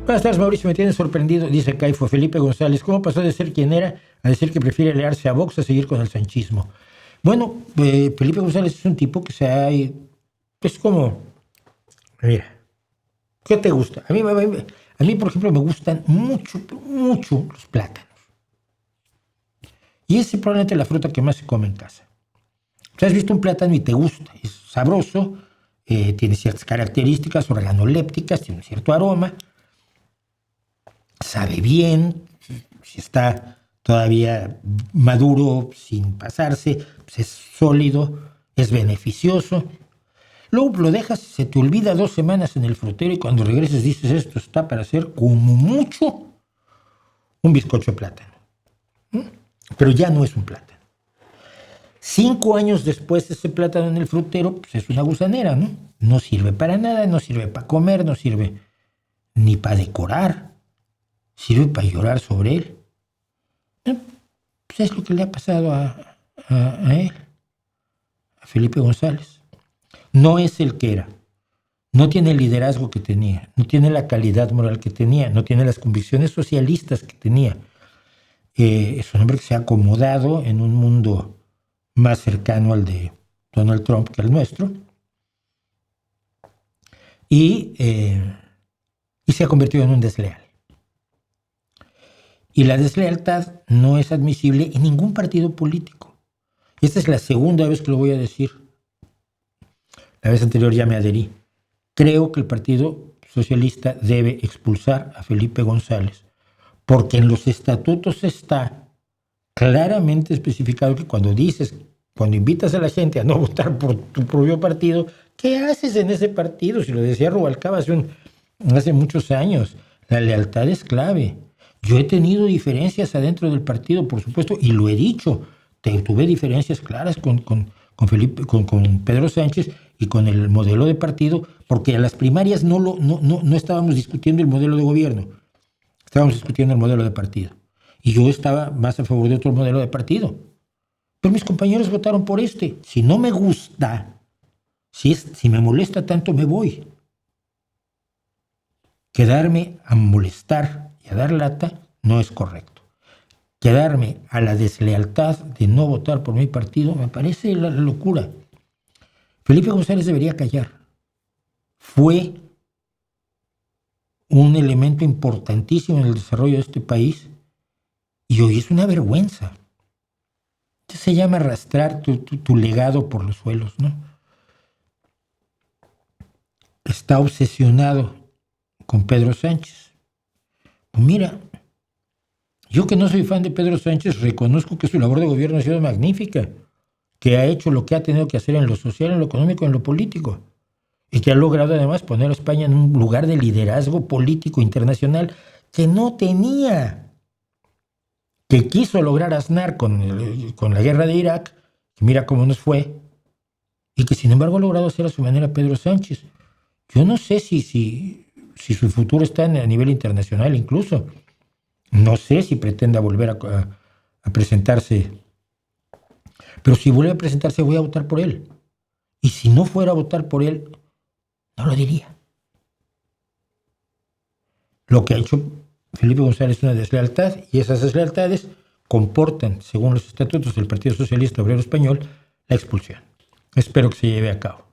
Buenas tardes, Mauricio. Me tiene sorprendido, dice Caifo Felipe González. ¿Cómo pasó de ser quien era a decir que prefiere aliarse a Vox a seguir con el sanchismo? Bueno, Felipe González es un tipo que se ha... Es como... Mira, ¿qué te gusta? A mí, por ejemplo, me gustan mucho los plátanos. Y es probablemente la fruta que más se come en casa. O sea, has visto un plátano y te gusta. Es sabroso, tiene ciertas características organolépticas, tiene un cierto aroma, sabe bien, si está todavía maduro sin pasarse, pues es sólido, es beneficioso. Luego lo dejas, se te olvida 2 semanas en el frutero y cuando regreses dices, esto está para hacer como mucho un bizcocho de plátano. Pero ya no es un plátano. 5 años después ese plátano en el frutero, pues es una gusanera, ¿no? No sirve para nada, no sirve para comer, no sirve ni para decorar, sirve para llorar sobre él. Pues es lo que le ha pasado a él, a Felipe González. No es el que era. No tiene el liderazgo que tenía, no tiene la calidad moral que tenía, no tiene las convicciones socialistas que tenía. Es un hombre que se ha acomodado en un mundo más cercano al de Donald Trump que al nuestro. Y se ha convertido en un desleal. Y la deslealtad no es admisible en ningún partido político. Esta es la segunda vez que lo voy a decir. La vez anterior ya me adherí. Creo que el Partido Socialista debe expulsar a Felipe González, porque en los estatutos está claramente especificado que cuando invitas a la gente a no votar por tu propio partido, ¿qué haces en ese partido? Si lo decía Rubalcaba hace muchos años, la lealtad es clave. Yo he tenido diferencias adentro del partido, por supuesto, y lo he dicho. Tuve diferencias claras con Pedro Sánchez y con el modelo de partido, porque a las primarias no estábamos discutiendo el modelo de gobierno, estábamos discutiendo el modelo de partido. Y yo estaba más a favor de otro modelo de partido. Pero mis compañeros votaron por este. Si no me gusta, si me molesta tanto, me voy. Quedarme a molestar y a dar lata no es correcto. Quedarme a la deslealtad de no votar por mi partido me parece la locura. Felipe González debería callar. Fue un elemento importantísimo en el desarrollo de este país y hoy es una vergüenza. Esto se llama arrastrar tu legado por los suelos, ¿no? Está obsesionado con Pedro Sánchez. Pues mira, yo que no soy fan de Pedro Sánchez, reconozco que su labor de gobierno ha sido magnífica, que ha hecho lo que ha tenido que hacer en lo social, en lo económico, en lo político, y que ha logrado además poner a España en un lugar de liderazgo político internacional que no tenía, que quiso lograr Aznar con la guerra de Irak, que mira cómo nos fue, y que sin embargo ha logrado hacer a su manera Pedro Sánchez. Yo no sé si su futuro está a nivel internacional incluso. No sé si pretenda volver a presentarse. Pero si vuelve a presentarse, voy a votar por él. Y si no fuera a votar por él, no lo diría. Lo que ha hecho Felipe González es una deslealtad, y esas deslealtades comportan, según los estatutos del Partido Socialista Obrero Español, la expulsión. Espero que se lleve a cabo.